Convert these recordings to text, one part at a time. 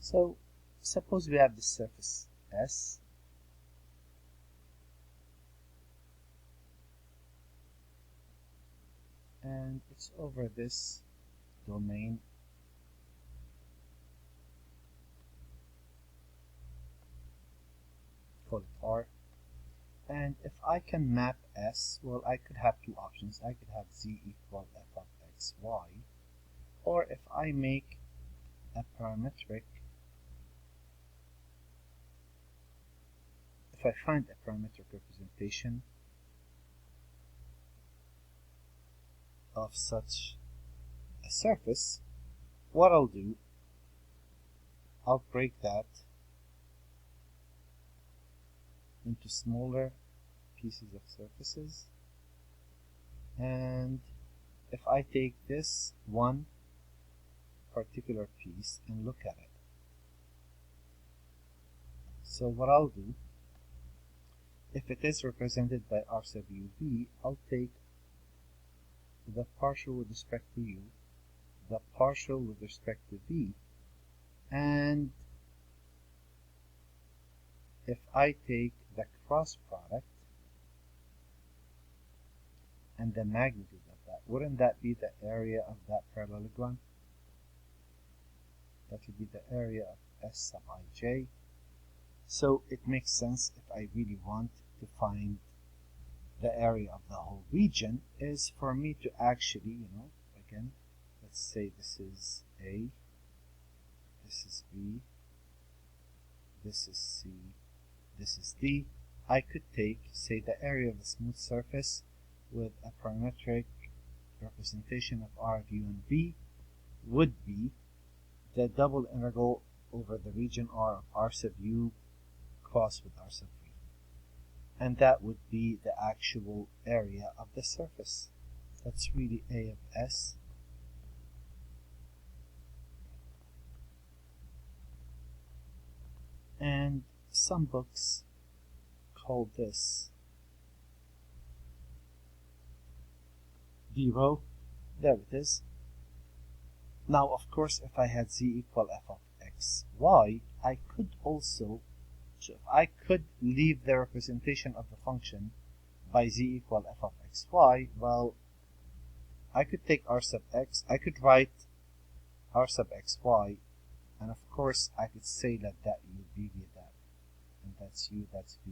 So suppose we have this surface S, and it's over this domain call it R. And if I can map S, well, I could have two options. I could have Z equal f of x, y, or if I make a parametric, if I find a parametric representation of such a surface, what I'll do, I'll break that into smaller pieces of surfaces, and if I take this one particular piece and look at it, so what I'll do, if it is represented by r sub uv, I'll take the partial with respect to u, the partial with respect to v, and if I take the cross product and the magnitude of that, wouldn't that be the area of that parallelogram? That would be the area of S sub ij. So it makes sense, if I really want to find the area of the whole region, is for me to actually, again, let's say this is A, this is B, this is C, this is D. I could take, say, the area of the smooth surface with a parametric representation of R of U and V would be the double integral over the region R of R sub U crossed with R sub V. And that would be the actual area of the surface. That's really A of S. And some books call this D rho. There it is. Now, of course, if I had Z equal f of x, y, I could also, so if I could leave the representation of the function by Z equal f of x, y, well, I could take R sub x, I could write R sub x, y, and of course, I could say that u, v, v, that, and that's u, that's v,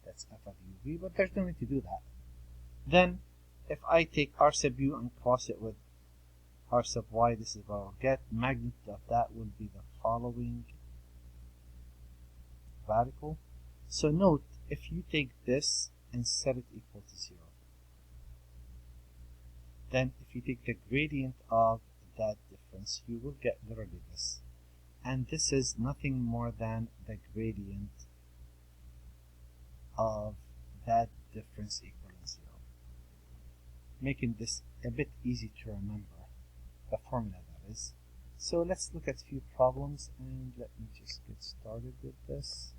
that's f of u, v, but there's no need to do that. Then, if I take R sub u and cross it with R sub y, this is what I'll get. Magnitude of that will be the following radical. So note, if you take this and set it equal to 0, then if you take the gradient of that difference, you will get literally this. And this is nothing more than the gradient of that difference equaling 0. Making this a bit easy to remember, the formula that is. So let's look at a few problems, and let me just get started with this.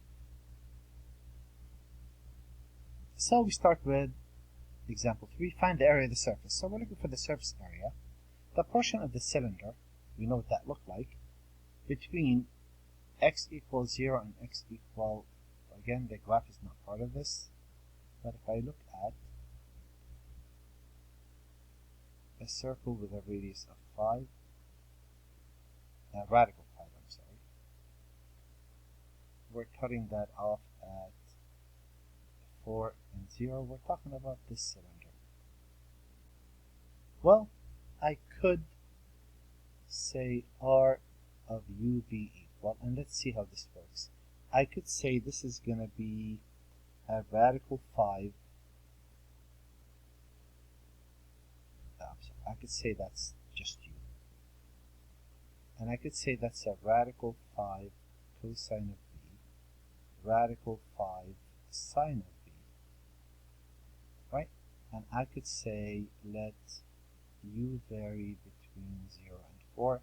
So we start with example 3, find the area of the surface. So we're looking for the surface area, the portion of the cylinder, we know what that looked like, between x equals 0 and x equal, again the graph is not part of this, but if I look at a circle with a radius of 5, a radical 5, I'm sorry, we're cutting that off at 4 and 0, we're talking about this cylinder. Well, I could say R of UV equal, and let's see how this works. I could say this is going to be a radical 5. I could say that's just U. And I could say that's a radical 5 cosine of V, radical 5 sine of V, right? And I could say let U vary between 0 and 4,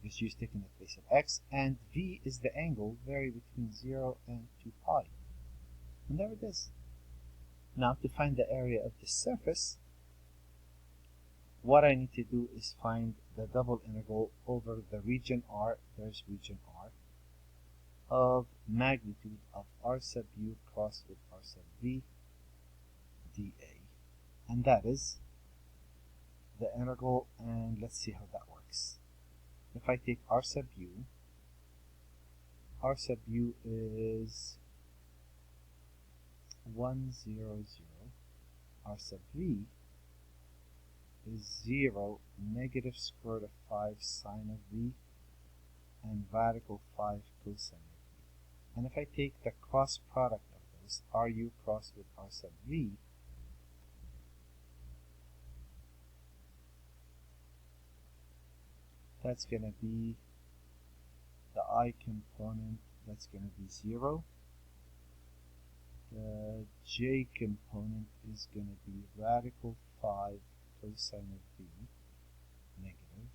because U is taking the place of x, and V is the angle vary between 0 and 2 pi. And there it is. Now to find the area of this surface, what I need to do is find the double integral over the region R, there's region R, of magnitude of r sub u crossed with r sub v dA. And that is the integral, and let's see how that works. If I take r sub u is 100, r sub v is 0, negative square root of 5 sine of v, and radical 5 cosine of v. And if I take the cross product of those, ru crossed with r sub v, that's going to be the I component, that's going to be 0. The j component is going to be radical 5 cosine of v, negative.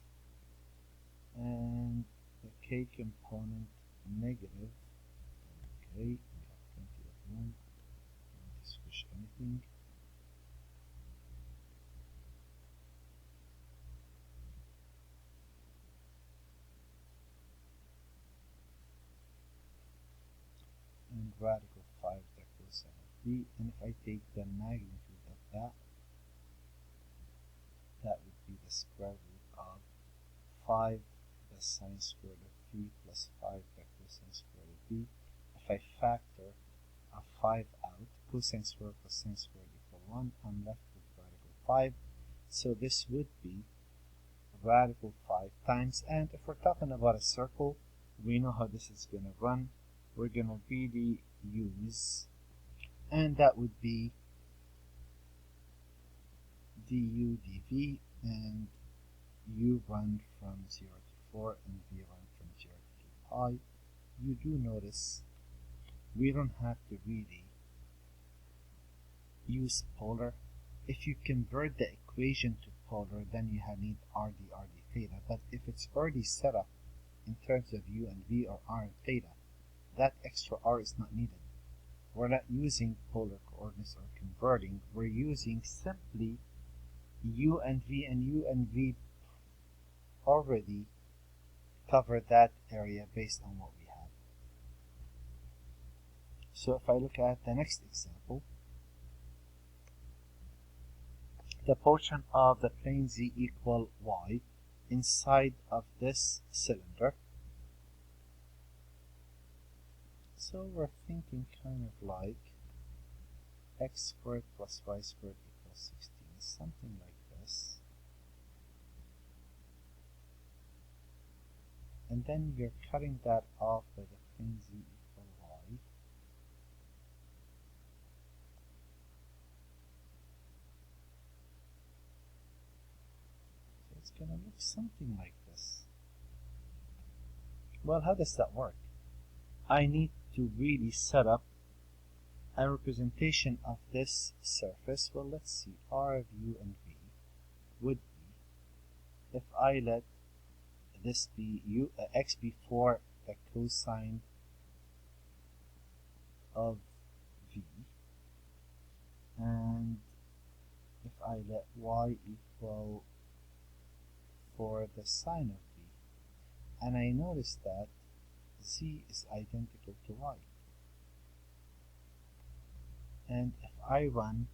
And the k component, negative. Okay, we have plenty of room. Don't squish anything. And radical 5 the cosine of v, and if I take the magnitude of that, that would be the square root of 5 the sine square root of v plus 5 the cosine square root of v. If I factor a 5 out, cosine square plus sine square equal 1, I'm left with radical 5. So this would be radical 5 times, and if we're talking about a circle, we know how this is going to run. We're going to really use, and that would be du dv, and u run from 0 to 4 and v run from 0 to 2 pi. You do notice we don't have to really use polar. If you convert the equation to polar, then you need rd theta, but if it's already set up in terms of u and v or r and theta, that extra r is not needed. We're not using polar coordinates or converting. We're using simply u and v already cover that area based on what we have. So if I look at the next example, the portion of the plane z equal y inside of this cylinder. So we're thinking kind of like x squared plus y squared equals 16, something like this. And then you're cutting that off by the plane z equal y. So it's going to look something like this. Well, how does that work? I need to really set up a representation of this surface. Well, let's see. R of u and v would be, if I let this be x before the cosine of v, and if I let y equal for the sine of v, and I notice that z is identical to y. And if I run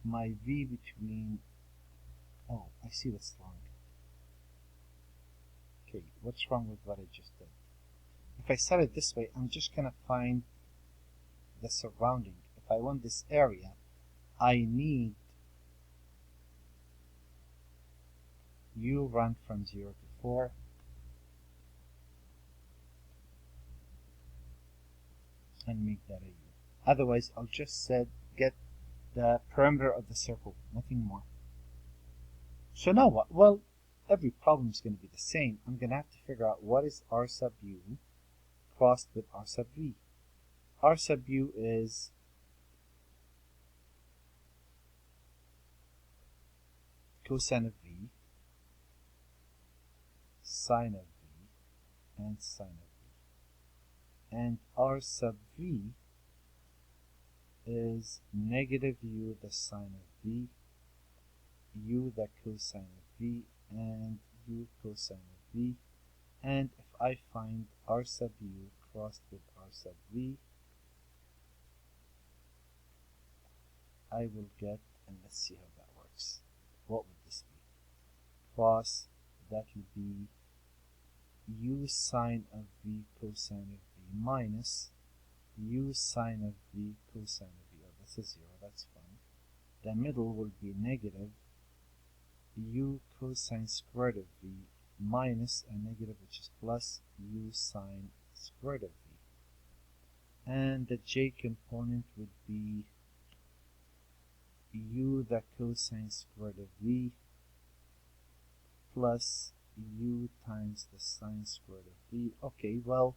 my v between, oh, I see what's wrong. Okay, what's wrong with what I just did? If I set it this way, I'm just going to find the surrounding. If I want this area, I need u run from 0 to 4. And make that a u. Otherwise, I'll just get the perimeter of the circle, nothing more. So now what? Well, every problem is going to be the same. I'm going to have to figure out what is r sub u crossed with r sub v. R sub u is cosine of v, sine of v, and sine of v. And r sub v is negative u the sine of v, u the cosine of v, and u cosine of v, and if I find r sub u crossed with r sub v, I will get, and let's see how that works. What would this be? Cross, that will be u sine of v cosine of v minus u sine of v cosine of v. Oh, that's a 0, that's fine. The middle will be negative u cosine squared of v minus a negative, which is plus u sine squared of v. And the j component would be u the cosine squared of v plus u times the sine squared of v. Okay, well,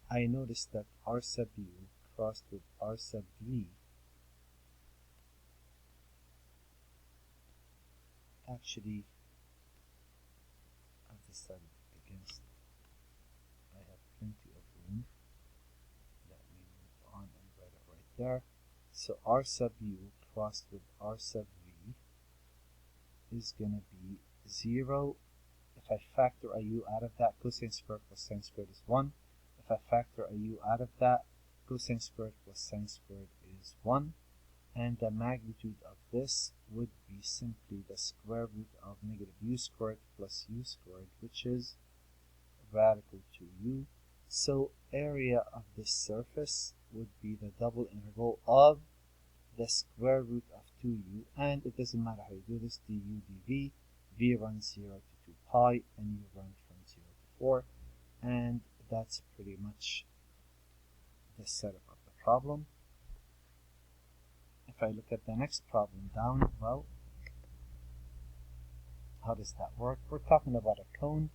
I noticed that r sub u crossed with r sub v actually, I've decided against it. I have plenty of room. Let me move on and write it right there. So r sub u crossed with r sub v is going to be 0. If I factor a u out of that, cosine squared plus sine squared is 1. If I factor a u out of that, cosine squared plus sine squared is 1. And the magnitude of this would be simply the square root of negative u squared plus u squared, which is radical 2u. So area of this surface would be the double integral of the square root of 2u, and it doesn't matter how you do this, du dv, v runs 0 to 2 pi, and u run from 0 to 4, and that's pretty much the setup of the problem. If I look at the next problem down, well, how does that work? We're talking about a cone.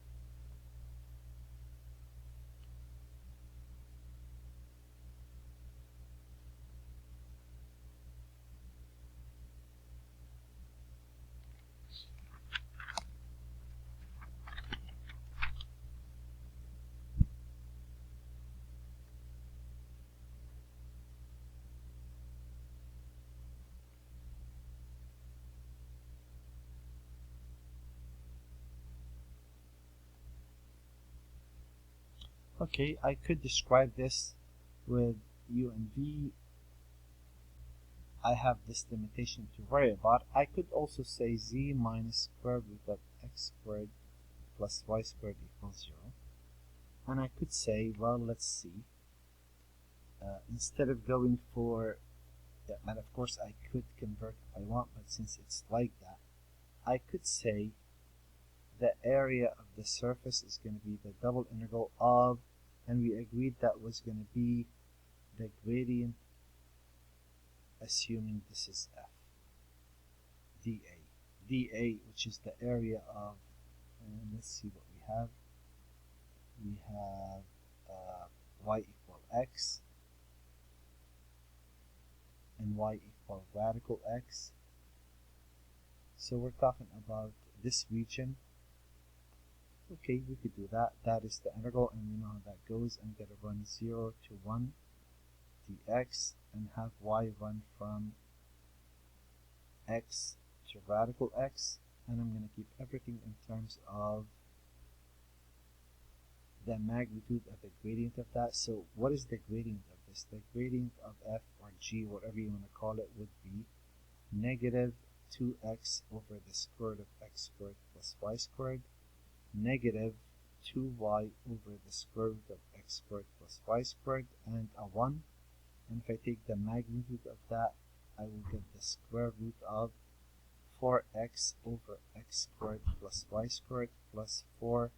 Okay, I could describe this with u and v. I have this limitation to worry about. I could also say z minus square root of x squared plus y squared equals 0. And I could say, well, let's see. Instead of going for, and of course I could convert if I want, but since it's like that, I could say the area of the surface is going to be the double integral of, and we agreed that was going to be the gradient, assuming this is f, dA, which is the area of, and let's see what we have. We have y equal x, and y equal radical x. So we're talking about this region. Okay, we could do that. That is the integral, and we know how that goes. I'm going to run 0 to 1 dx, and have y run from x to radical x, and I'm going to keep everything in terms of the magnitude of the gradient of that. So what is the gradient of this? The gradient of f or g, whatever you want to call it, would be negative 2x over the square root of x squared plus y squared, negative 2y over the square root of x squared plus y squared, and a 1. And if I take the magnitude of that, I will get the square root of 4x over x squared plus y squared plus 4y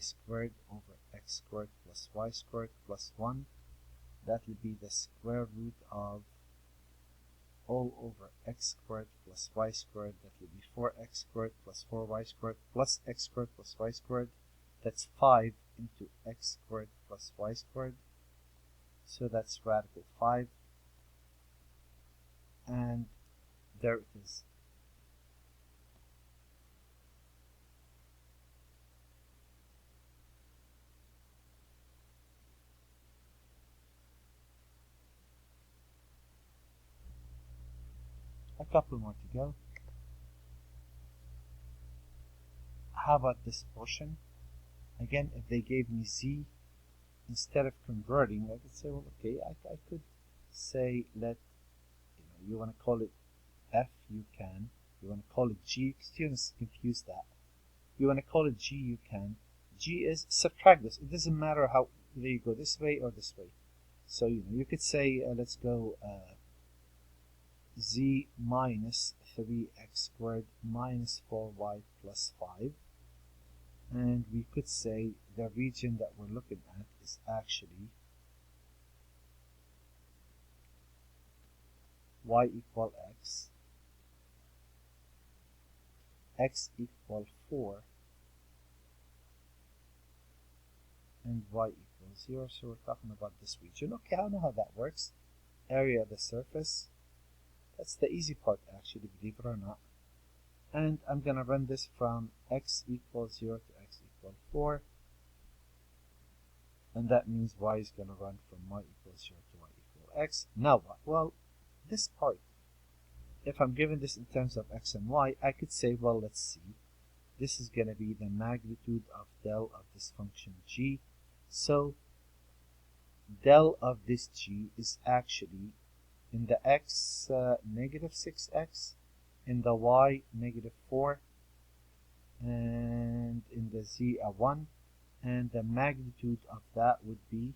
squared over x squared plus y squared plus 1. That will be the square root of all over x squared plus y squared. That will be 4x squared plus 4y squared plus x squared plus y squared. That's 5 into x squared plus y squared. So that's radical 5. And there it is. A couple more to go. how about this portion? Again, if they gave me z, instead of converting, I could say, well, okay, I could say you want to call it f, you can. You want to call it g, students confuse that. You want to call it g, you can. G is subtract this. It doesn't matter how, either you go this way or this way. So, you could say, let's go z minus 3x squared minus 4y plus 5. And we could say the region that we're looking at is actually y equal x equal 4, and y equals 0. So we're talking about this region. Okay, I know how that works. Area of the surface. That's the easy part, actually, believe it or not. And I'm going to run this from x equals 0 to x equals 4. And that means y is going to run from y equals 0 to y equals x. Now what? Well, this part, if I'm given this in terms of x and y, I could say, well, let's see. This is going to be the magnitude of del of this function g. So del of this g is actually in the x negative 6x, in the y negative 4, and in the z a 1, and the magnitude of that would be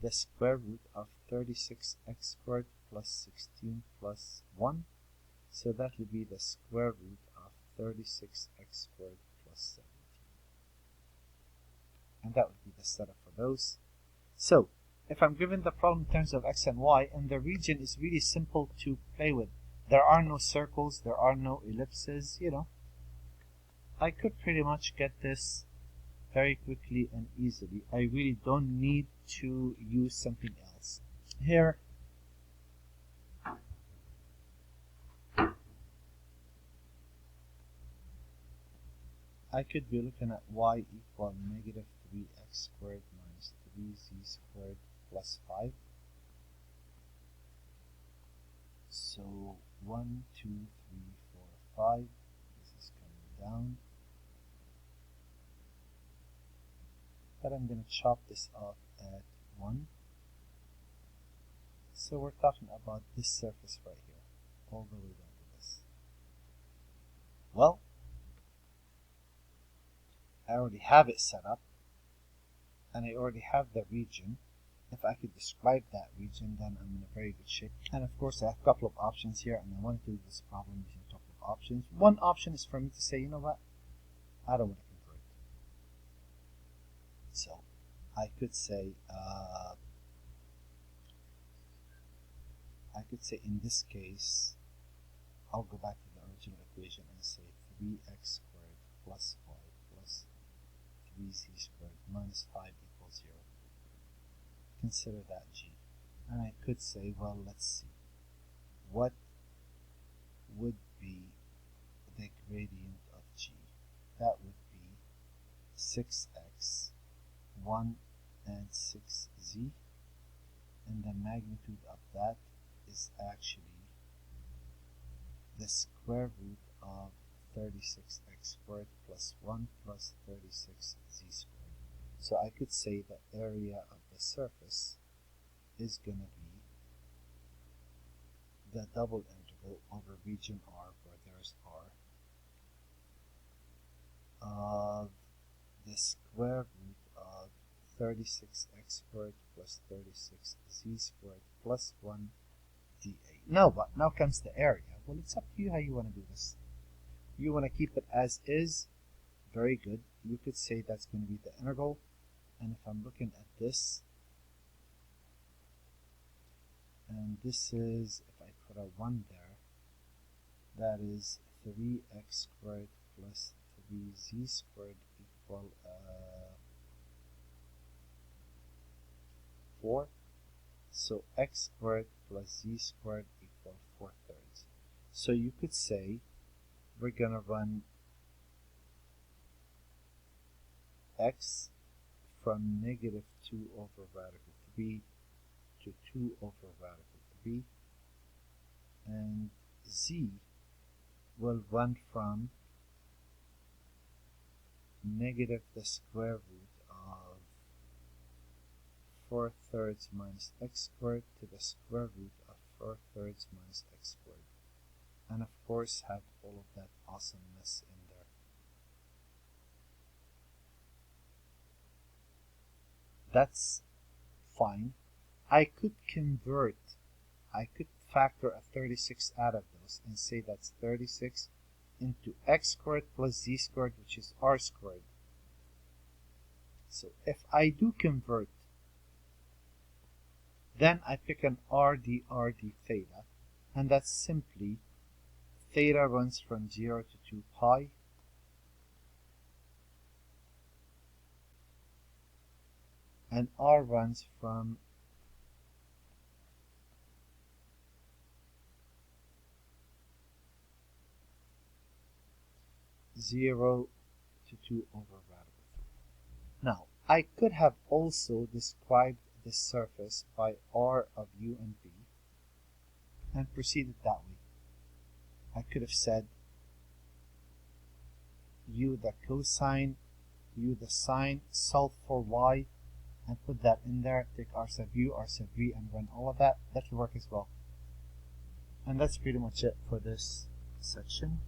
the square root of 36x squared plus 16 plus 1. So that would be the square root of 36x squared plus 17. And that would be the setup for those. So if I'm given the problem in terms of x and y, and the region is really simple to play with, there are no circles, there are no ellipses, I could pretty much get this very quickly and easily. I really don't need to use something else. Here, I could be looking at y equal negative 3x squared minus 3z squared plus 5. So 1, 2, 3, 4, 5. This is coming down. But I'm going to chop this off at 1. So we're talking about this surface right here, all the way down to this. Well, I already have it set up, and I already have the region. If I could describe that region, then I'm in a very good shape. And of course, I have a couple of options here, and I want to do this problem using a couple of options. One option is for me to say, you know what, I don't want to convert. So I could say, in this case, I'll go back to the original equation and say 3x squared plus 5 plus 3z squared minus 5 equals 0. Consider that g. And I could say, well, let's see. What would be the gradient of g? That would be 6x, 1, and 6z. And the magnitude of that is actually the square root of 36x squared plus 1 plus 36z squared. So I could say the area of the surface is going to be the double integral over region R, where there's R, of the square root of 36x squared plus 36z squared plus 1 dA. Now what? Now comes the area. Well, it's up to you how you want to do this. You want to keep it as is. Very good. You could say that's going to be the integral. And if I'm looking at this, and this is, if I put a 1 there, that is 3x squared plus 3z squared equal 4. So x squared plus z squared equal 4/3. So you could say we're going to run x from negative 2 over radical 3 to 2 over radical 3, and z will run from negative the square root of 4/3 minus x squared to the square root of 4/3 minus x squared. And of course have all of that awesomeness in there. That's fine. I could factor a 36 out of those and say that's 36 into x squared plus z squared, which is r squared. So if I do convert, then I pick an d theta, and that's simply theta runs from 0 to 2 pi, and r runs from 0 to 2 over radical 3. Now, I could have also described this surface by r of u and v and proceeded that way. I could have said u the cosine, u the sine, solve for y, and put that in there, take r sub u, r sub v, and run all of that. That will work as well. And that's pretty much it for this section.